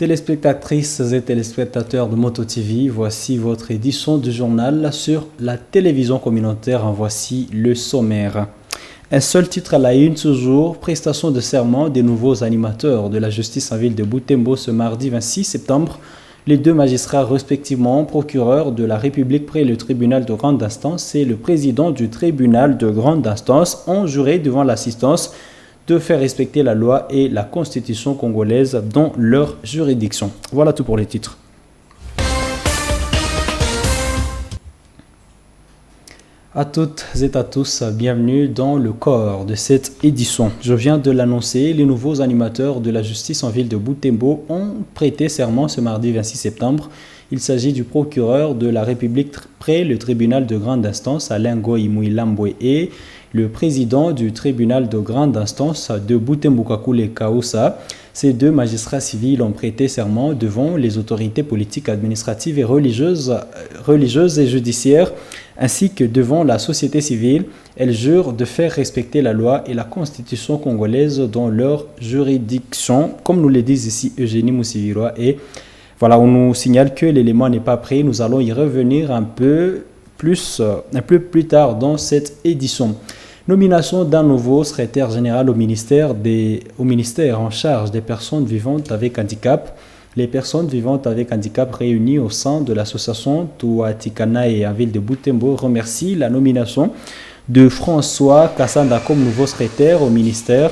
Téléspectatrices et téléspectateurs de Moto TV, voici votre édition du journal sur la télévision communautaire. En voici le sommaire. Un seul titre à la une ce jour, prestation de serment des nouveaux animateurs de la justice en ville de Butembo ce mardi 26 septembre. Les deux magistrats respectivement, procureur de la République près le tribunal de grande instance et le président du tribunal de grande instance, ont juré devant l'assistance de faire respecter la loi et la constitution congolaise dans leur juridiction. Voilà tout pour les titres. À toutes et à tous, bienvenue dans le corps de cette édition. Je viens de l'annoncer, les nouveaux animateurs de la justice en ville de Butembo ont prêté serment ce mardi 26 septembre. Il s'agit du procureur de la République près le tribunal de grande instance, Alain Goï-Mouilamboué, et le président du tribunal de grande instance de Butembo-Kakule Kaoussa. Ces deux magistrats civils ont prêté serment devant les autorités politiques, administratives et religieuses et judiciaires, ainsi que devant la société civile. Elles jurent de faire respecter la loi et la constitution congolaise dans leur juridiction, comme nous le dit ici Eugénie Moussiviroa. Et voilà, on nous signale que l'élément n'est pas prêt. Nous allons y revenir un peu plus tard dans cette édition. Nomination d'un nouveau secrétaire général au ministère en charge des personnes vivantes avec handicap. Les personnes vivantes avec handicap réunies au sein de l'association Touatikanae en ville de Butembo remercient la nomination de François Kassanda comme nouveau secrétaire au ministère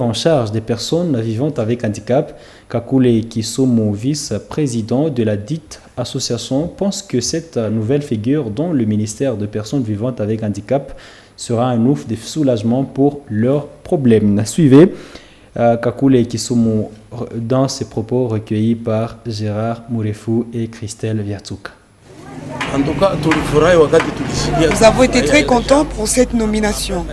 en charge des personnes vivantes avec handicap. Kakule Kisomo, vice-président de la dite association, pense que cette nouvelle figure dans le ministère de personnes vivantes avec handicap sera un ouf de soulagement pour leurs problèmes. Suivez Kakule Kisomo dans ses propos recueillis par Gérard Mourefou et Christelle Viatouk. Nous avons été très contents pour cette nomination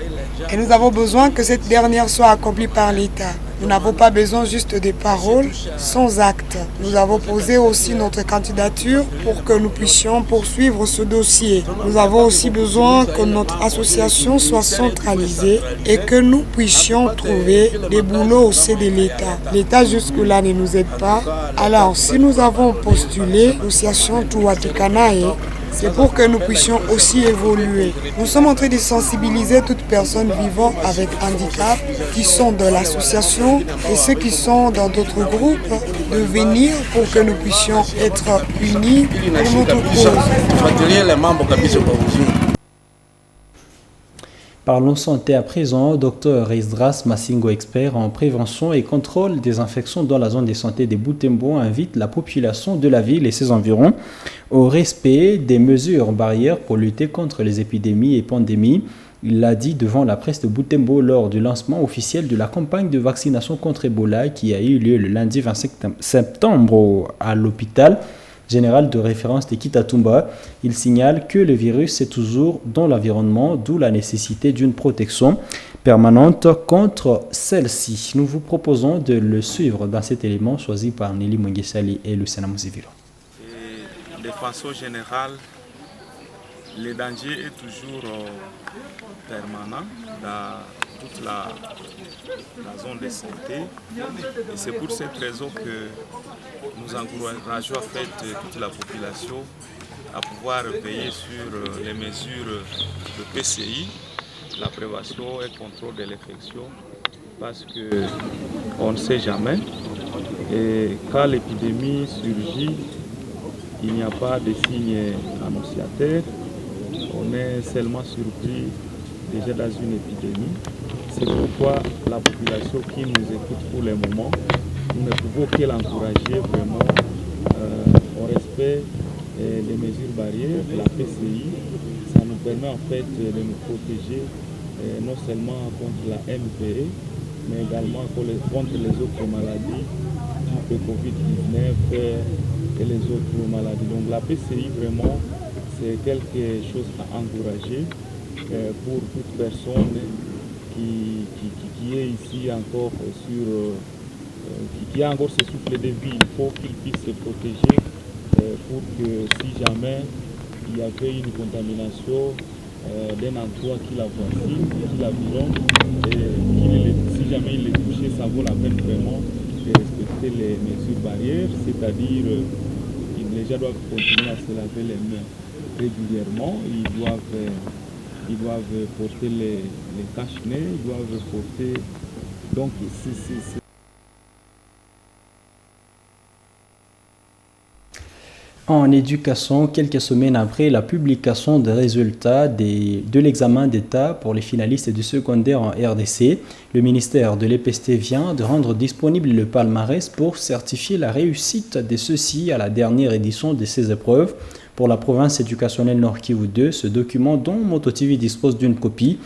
et nous avons besoin que cette dernière soit accomplie par l'État. Nous n'avons pas besoin juste de paroles sans actes. Nous avons posé aussi notre candidature pour que nous puissions poursuivre ce dossier. Nous avons aussi besoin que notre association soit centralisée et que nous puissions trouver des boulots au sein de l'État. L'État jusque-là ne nous aide pas. Alors, si nous avons postulé l'association Touatikanae, c'est pour que nous puissions aussi évoluer. Nous sommes en train de sensibiliser toutes personnes vivant avec handicap qui sont dans l'association et ceux qui sont dans d'autres groupes de venir pour que nous puissions être unis pour notre cause. Parlons santé à présent. Dr Esdras Massingo, expert en prévention et contrôle des infections dans la zone de santé de Butembo, invite la population de la ville et ses environs au respect des mesures barrières pour lutter contre les épidémies et pandémies. Il l'a dit devant la presse de Butembo lors du lancement officiel de la campagne de vaccination contre Ebola qui a eu lieu le lundi 25 septembre à l'hôpital général de référence de Kitatumba. Il signale que le virus est toujours dans l'environnement, d'où la nécessité d'une protection permanente contre celle-ci. Nous vous proposons de le suivre dans cet élément choisi par Nelly Mwengesali et Lucena Mouzivilo. De façon générale, le danger est toujours permanent dans toute la zone de santé. Et c'est pour cette raison que nous encourageons en fait toute la population à pouvoir veiller sur les mesures de PCI, la prévention et le contrôle de l'infection, parce qu'on ne sait jamais. Et quand l'épidémie surgit, il n'y a pas de signes annonciateurs. On est seulement surpris déjà dans une épidémie. C'est pourquoi la population qui nous écoute pour le moment, nous ne pouvons que l'encourager vraiment au respect des mesures barrières, la PCI. Ça nous permet en fait de nous protéger non seulement contre la MPE, mais également contre les autres maladies, type Covid-19 et les autres maladies. Donc la PCI vraiment, c'est quelque chose à encourager pour toute personne qui est ici encore qui a encore ce souffle de vie. Il faut qu'il puisse se protéger pour que si jamais il y avait une contamination d'un endroit qui la voici, qui l'environne, et qui si jamais il est touché, ça vaut la peine vraiment de respecter les mesures barrières, c'est-à-dire les gens doivent continuer à se laver les mains régulièrement, ils doivent porter les cache-nez, ils doivent porter... Donc, En éducation, quelques semaines après la publication des résultats de l'examen d'État pour les finalistes du secondaire en RDC, le ministère de l'EPST vient de rendre disponible le palmarès pour certifier la réussite de ceux-ci à la dernière édition de ces épreuves. Pour la province éducationnelle Nord Kivu 2, ce document, dont MotoTV dispose d'une copie,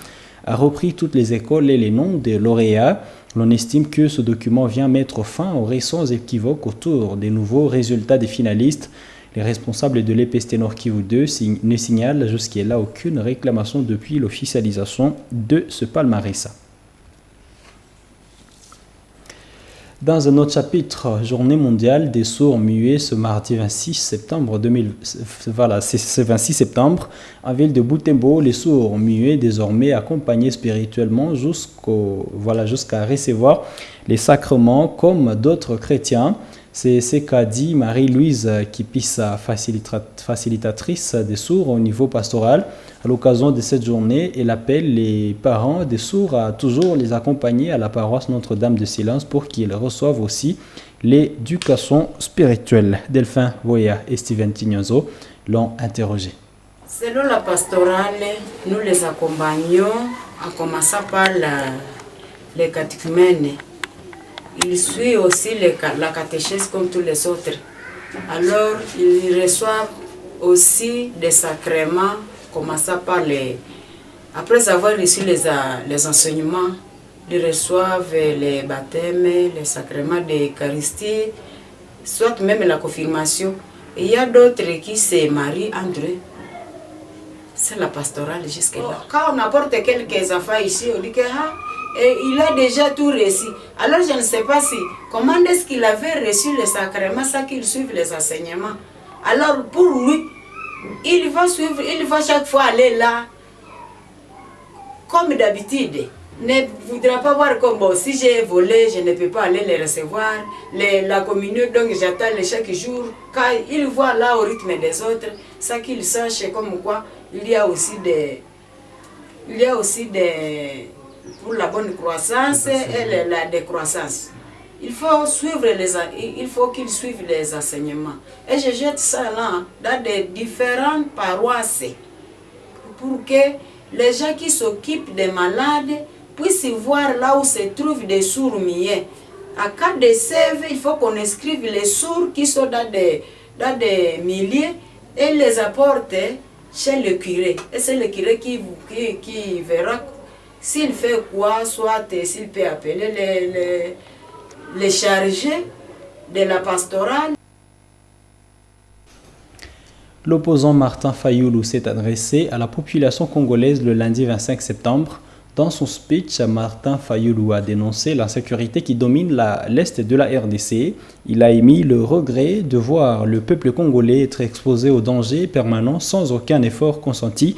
a repris toutes les écoles et les noms des lauréats. L'on estime que ce document vient mettre fin aux récents équivoques autour des nouveaux résultats des finalistes. Les responsables de l'EPST Nord Kivu 2 ne signalent jusqu'à aucune réclamation depuis l'officialisation de ce palmarès. Dans un autre chapitre, Journée mondiale des sourds muets ce mardi 26 septembre 26 septembre, en ville de Butembo, les sourds muets désormais accompagnés spirituellement jusqu'à recevoir les sacrements comme d'autres chrétiens. C'est ce qu'a dit Marie-Louise Kipissa, facilitatrice des sourds au niveau pastoral. À l'occasion de cette journée, elle appelle les parents des sourds à toujours les accompagner à la paroisse Notre-Dame de Silence pour qu'ils reçoivent aussi l'éducation spirituelle. Delphin Voya et Steven Tignozo l'ont interrogé. Selon la pastorale, nous les accompagnons en commençant par les catéchumènes. Ils suivent aussi la catéchèse comme tous les autres. Alors, ils reçoivent aussi des sacrements, commençant par après avoir reçu les enseignements, ils reçoivent les baptêmes, les sacrements d'Eucharistie, soit même la confirmation. Et il y a d'autres qui se marient entre eux. C'est la pastorale jusque-là. Quand on apporte quelques enfants ici, on dit que et il a déjà tout reçu. Alors je ne sais pas comment est-ce qu'il avait reçu les sacrements, ça qu'il suive les enseignements. Alors pour lui, il va chaque fois aller là, comme d'habitude. Ne voudra pas voir comme bon, si j'ai volé, je ne peux pas aller les recevoir. La communion, donc j'attends chaque jour. Quand il voit là au rythme des autres, ça qu'il sache comme quoi, il y a aussi des pour la bonne croissance et la décroissance. Il faut qu'ils suivent les enseignements. Et je jette ça là, dans des différentes paroisses, pour que les gens qui s'occupent des malades puissent voir là où se trouvent des sourds muets. À cas de sève, il faut qu'on inscrive les sourds qui sont dans des milliers et les apporte chez le curé. Et c'est le curé qui verra s'il fait quoi, soit s'il peut appeler les chargés de la pastorale. L'opposant Martin Fayoulou s'est adressé à la population congolaise le lundi 25 septembre. Dans son speech, Martin Fayoulou a dénoncé l'insécurité qui domine l'est de la RDC. Il a émis le regret de voir le peuple congolais être exposé au danger permanent sans aucun effort consenti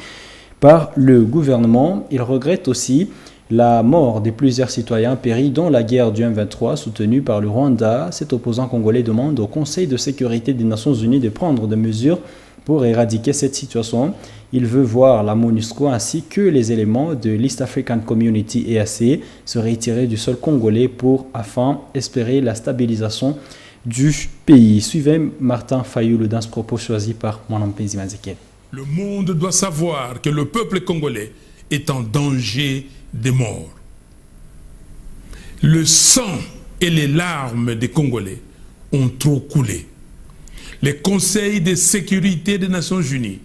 par le gouvernement. Il regrette aussi la mort de plusieurs citoyens péris dans la guerre du M23 soutenue par le Rwanda. Cet opposant congolais demande au Conseil de sécurité des Nations Unies de prendre des mesures pour éradiquer cette situation. Il veut voir la MONUSCO ainsi que les éléments de l'East African Community EAC se retirer du sol congolais afin d'espérer la stabilisation du pays. Suivez Martin Fayoulou dans ce propos choisi par Mwanampezi Mazeke. Le monde doit savoir que le peuple congolais est en danger de mort. Le sang et les larmes des Congolais ont trop coulé. Le Conseil de sécurité des Nations Unies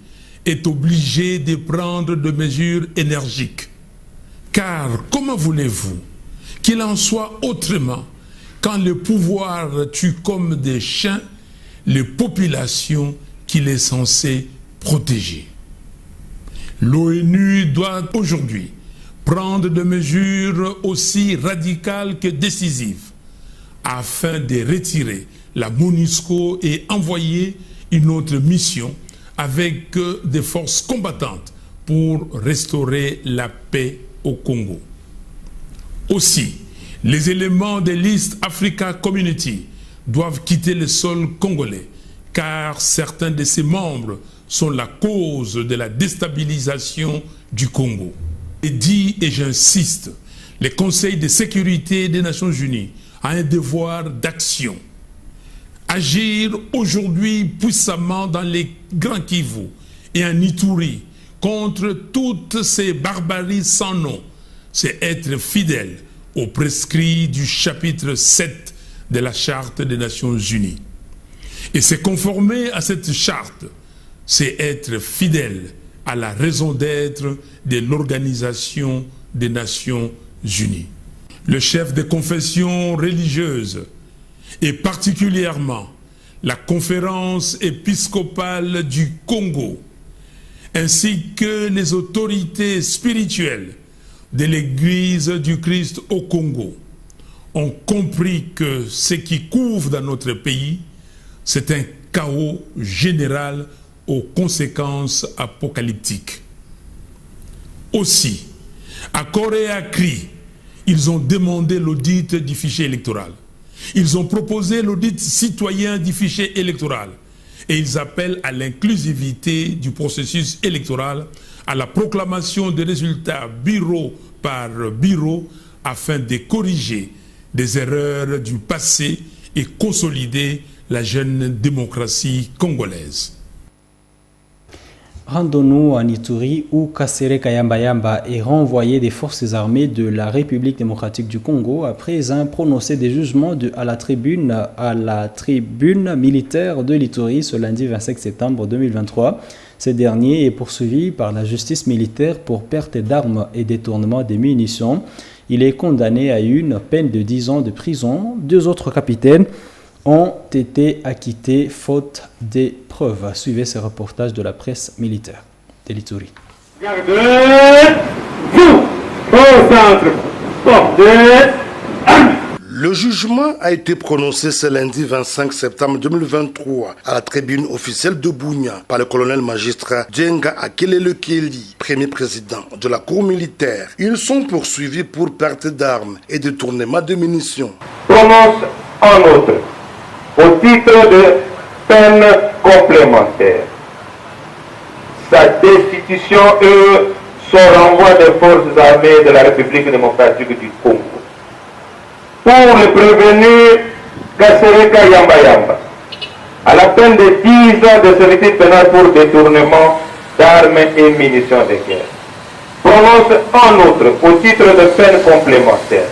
est obligé de prendre des mesures énergiques. Car comment voulez-vous qu'il en soit autrement quand le pouvoir tue comme des chiens les populations qu'il est censé protéger? L'ONU doit aujourd'hui prendre des mesures aussi radicales que décisives afin de retirer la MONUSCO et envoyer une autre mission avec des forces combattantes pour restaurer la paix au Congo. Aussi, les éléments des listes Africa Community doivent quitter le sol congolais, car certains de ses membres sont la cause de la déstabilisation du Congo. Et dit, et j'insiste, le Conseil de sécurité des Nations Unies a un devoir d'action. Agir aujourd'hui puissamment dans les Grands Kivu et en Ituri contre toutes ces barbaries sans nom, c'est être fidèle aux prescrits du chapitre 7 de la Charte des Nations Unies. Et se conformer à cette charte, c'est être fidèle à la raison d'être de l'Organisation des Nations Unies. Le chef des confessions religieuses, et particulièrement la conférence épiscopale du Congo, ainsi que les autorités spirituelles de l'Église du Christ au Congo, ont compris que ce qui couvre dans notre pays, c'est un chaos général aux conséquences apocalyptiques. Aussi, à corps et à cri, ils ont demandé l'audit du fichier électoral. Ils ont proposé l'audit citoyen du fichier électoral. Et ils appellent à l'inclusivité du processus électoral, à la proclamation des résultats bureau par bureau, afin de corriger des erreurs du passé et consolider la jeune démocratie congolaise. Rendons-nous en Ituri où Kasere Kayamba est renvoyé des forces armées de la République démocratique du Congo après un prononcé des jugements à la tribune militaire de l'Ituri ce lundi 25 septembre 2023. Ce dernier est poursuivi par la justice militaire pour perte d'armes et détournement des munitions. Il est condamné à une peine de 10 ans de prison. 2 autres capitaines ont été acquittés faute des preuves. Suivez ce reportage de la presse militaire de l'Ituri. Le jugement a été prononcé ce lundi 25 septembre 2023 à la tribune officielle de Bunia par le colonel magistrat Djenga Akelele-Keli, premier président de la cour militaire. Ils sont poursuivis pour perte d'armes et détournement de munitions. Prononce en outre, au titre de peine complémentaire, sa destitution et son renvoi des forces armées de la République démocratique du Congo. Pour le prévenu Kasere Kayamba, à la peine de 10 ans de servitude pénale pour détournement d'armes et munitions de guerre. Prononce en outre, au titre de peine complémentaire,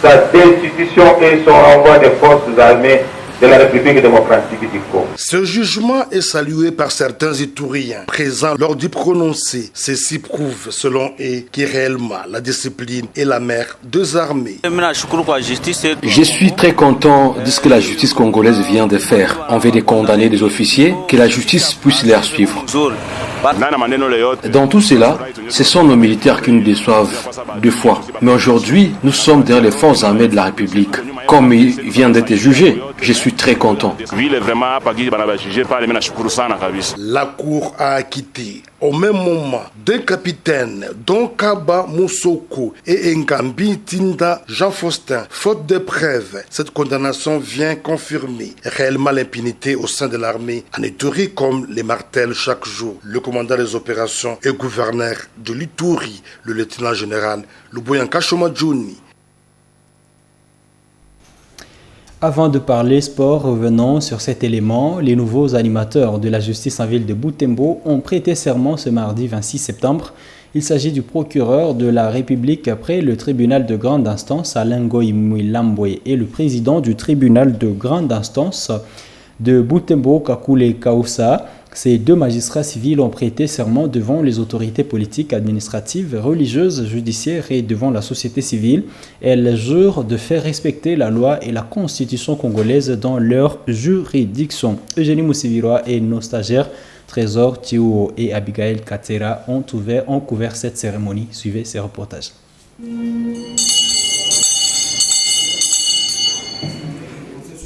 sa destitution et son renvoi des forces armées de la République démocratique du Congo. Ce jugement est salué par certains Ituriens présents lors du prononcé. Ceci prouve, selon eux, que réellement la discipline est la mère des armées. Je suis très content de ce que la justice congolaise vient de faire. On veut de condamner des officiers, que la justice puisse les suivre. Dans tout cela, ce sont nos militaires qui nous déçoivent 2 fois. Mais aujourd'hui, nous sommes derrière les forces armées de la République. Comme il vient d'être jugé, je suis très content. La cour a acquitté au même moment 2 capitaines, dont Kaba Moussoko et Ngambi Tinda Jean-Faustin. Faute de preuves, cette condamnation vient confirmer réellement l'impunité au sein de l'armée en Ituri, comme les martèle chaque jour le commandant des opérations et gouverneur de l'Ituri, le lieutenant-général Luboyanka Shomadjouni. Avant de parler sport, revenons sur cet élément. Les nouveaux animateurs de la justice en ville de Butembo ont prêté serment ce mardi 26 septembre. Il s'agit du procureur de la République après le tribunal de grande instance Alain Goïmouilamboué et le président du tribunal de grande instance de Butembo Kakule Kausa. Ces 2 magistrats civils ont prêté serment devant les autorités politiques, administratives, religieuses, judiciaires et devant la société civile. Elles jurent de faire respecter la loi et la constitution congolaise dans leur juridiction. Eugénie Moussiviroa et nos stagiaires Trésor Thiou et Abigail Katera ont couvert cette cérémonie. Suivez ces reportages.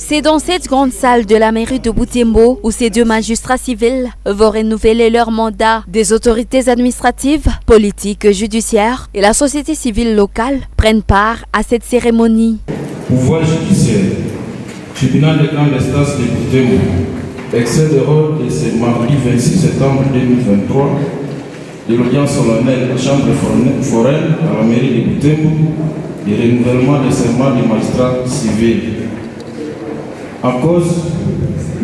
C'est dans cette grande salle de la mairie de Butembo où ces 2 magistrats civils vont renouveler leur mandat. Des autorités administratives, politiques, judiciaires et la société civile locale prennent part à cette cérémonie. Pouvoir judiciaire, tribunal de grande instance de Butembo, extrait de rôle de ce mardi 26 septembre 2023 de l'audience solennelle de chambre foraine à la mairie de Butembo et renouvellement des serments des magistrats civils. En cause,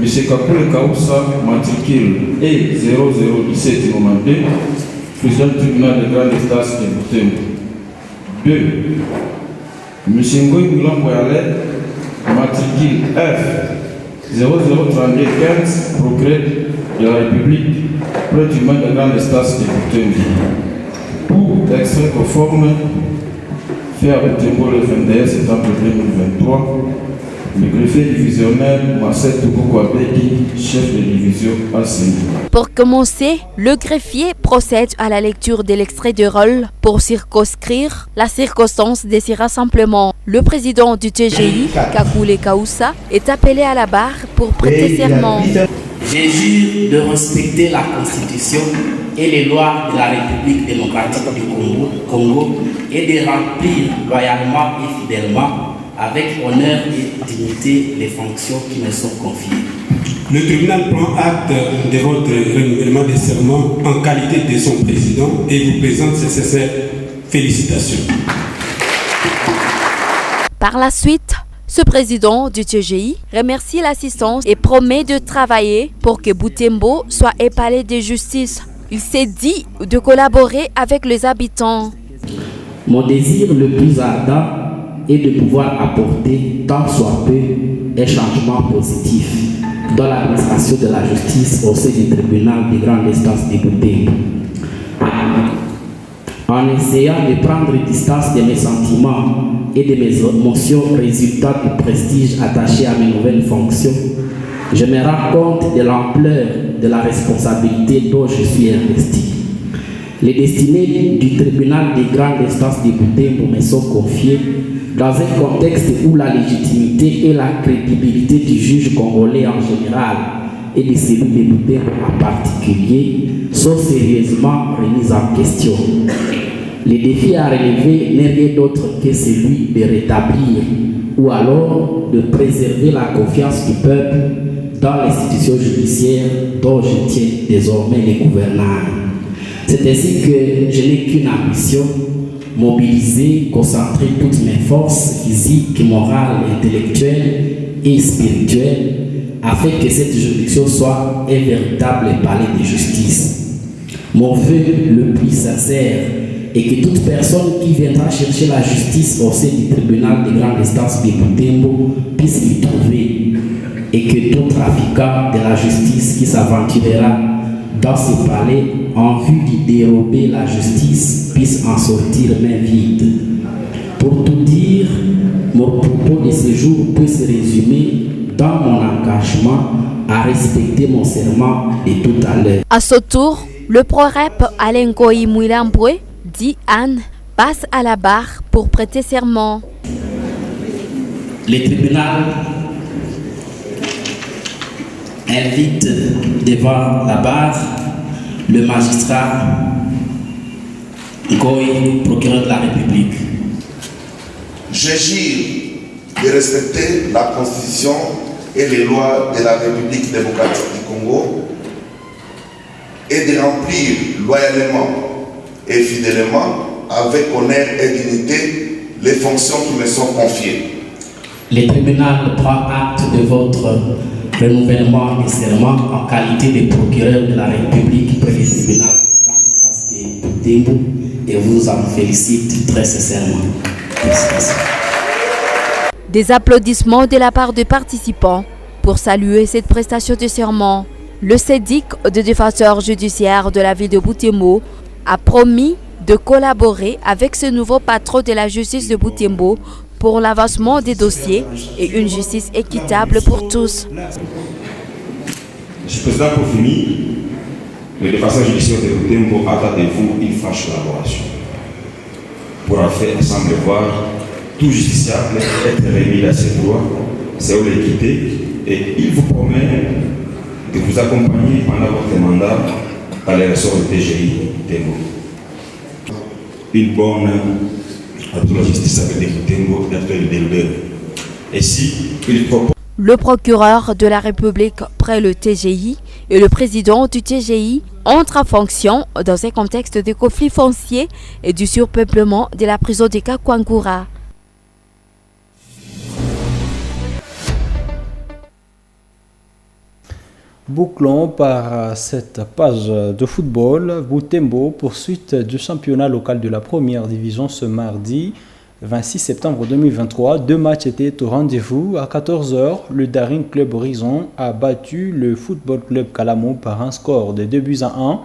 M. Kakule Kaoussa, matricule E0017-92, président du tribunal de grande instance de Butembo. 2. M. Ngoy Milan Boyale, matricule F003215, procureur de la République, près du tribunal de grande instance de Butembo. Pour extrait conforme fait à Butembo le 21 septembre 2023, le greffier divisionnaire Marcel Toukoukou-Abeki, chef de division ACI. Pour commencer, le greffier procède à la lecture de l'extrait de rôle pour circonscrire la circonstance de ces rassemblements. Le président du TGI, Kakule Kaoussa, est appelé à la barre pour prêter serment. Je jure de respecter la Constitution et les lois de la République démocratique du Congo et de remplir loyalement et fidèlement avec honneur et dignité les fonctions qui me sont confiées. Le tribunal prend acte de votre renouvellement des serments en qualité de son président et vous présente ses sincères félicitations. Par la suite, ce président du TGI remercie l'assistance et promet de travailler pour que Butembo soit épalé de justice. Il s'est dit de collaborer avec les habitants. Mon désir le plus ardent est de pouvoir apporter tant soit peu un changement positif dans l'administration de la justice au sein du tribunal de grande instance de Butembo. En essayant de prendre distance de mes sentiments et de mes émotions résultant du prestige attaché à mes nouvelles fonctions, je me rends compte de l'ampleur de la responsabilité dont je suis investi. Les destinées du tribunal de grande instance de Butembo me sont confiées dans un contexte où la légitimité et la crédibilité du juge congolais en général et de celui de Butembo en particulier sont sérieusement remises en question. Le défi à relever n'est rien d'autre que celui de rétablir ou alors de préserver la confiance du peuple dans l'institution judiciaire dont je tiens désormais les gouvernails. C'est ainsi que je n'ai qu'une ambition: mobiliser, concentrer toutes mes forces physiques, morales, intellectuelles et spirituelles afin que cette juridiction soit un véritable palais de justice. Mon vœu le plus sincère est que toute personne qui viendra chercher la justice au sein du tribunal de grande instance de Butembo puisse l'y trouver et que tout trafiquant de la justice qui s'aventurera dans ce palais en vue d'y dérober la justice puisse en sortir main vide. Pour tout dire, mon propos de ce jour peut se résumer dans mon engagement à respecter mon serment de tout à l'heure. À ce tour, le pro-rep Alain Ngoyi Mwilambwe, dit Anne, passe à la barre pour prêter serment. Le tribunal invite devant la barre le magistrat Ngoyi, procureur de la République. Je jure de respecter la Constitution et les lois de la République démocratique du Congo et de remplir loyalement et fidèlement, avec honneur et dignité, les fonctions qui me sont confiées. Le tribunal prend acte de votre renouvellement des serments en qualité de procureur de la République près du tribunal de Butembo et vous en félicite très sincèrement. Félicitations. Des applaudissements de la part des participants pour saluer cette prestation de serment. Le syndic de défenseurs judiciaires de la ville de Butembo a promis de collaborer avec ce nouveau patron de la justice de Butembo pour l'avancement des dossiers et une justice équitable pour tous. Monsieur le Président, pour finir, le défenseur judiciaire de Butembo attend de vous une franche collaboration pour en faire ensemble voir tout justiciable être remis à ses droits c'est l'équité et il vous promet de vous accompagner pendant votre mandat dans les ressorts de TGI Butembo. Une bonne de la justice avec Butembo d'être le et si il propose. Le procureur de la République près le TGI et le président du TGI entrent en fonction dans un contexte de conflit foncier et du surpeuplement de la prison de Kakwangura. Bouclons par cette page de football. Butembo, poursuite du championnat local de la première division ce mardi 26 septembre 2023. Deux matchs étaient au rendez-vous. À 14h, le Daring Club Horizon a battu le Football Club Calamo par un score de 2-1.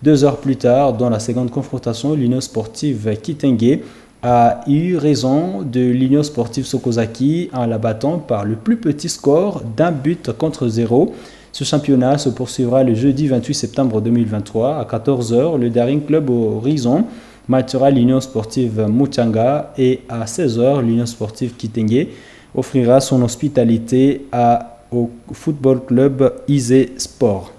2 heures plus tard, dans la seconde confrontation, l'Union Sportive Kitenge a eu raison de l'Union Sportive Sokozaki en la battant par le plus petit score d'1-0. Ce championnat se poursuivra le jeudi 28 septembre 2023 à 14h. Le Daring Club Horizon matchera l'Union Sportive Muchanga et à 16h, l'Union Sportive Kitenge offrira son hospitalité au Football Club Isé Sport.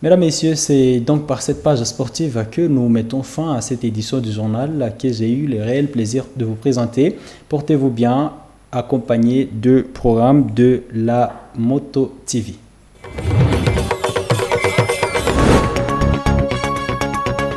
Mesdames, Messieurs, c'est donc par cette page sportive que nous mettons fin à cette édition du journal que j'ai eu le réel plaisir de vous présenter. Portez-vous bien, accompagné de programmes de la Moto TV.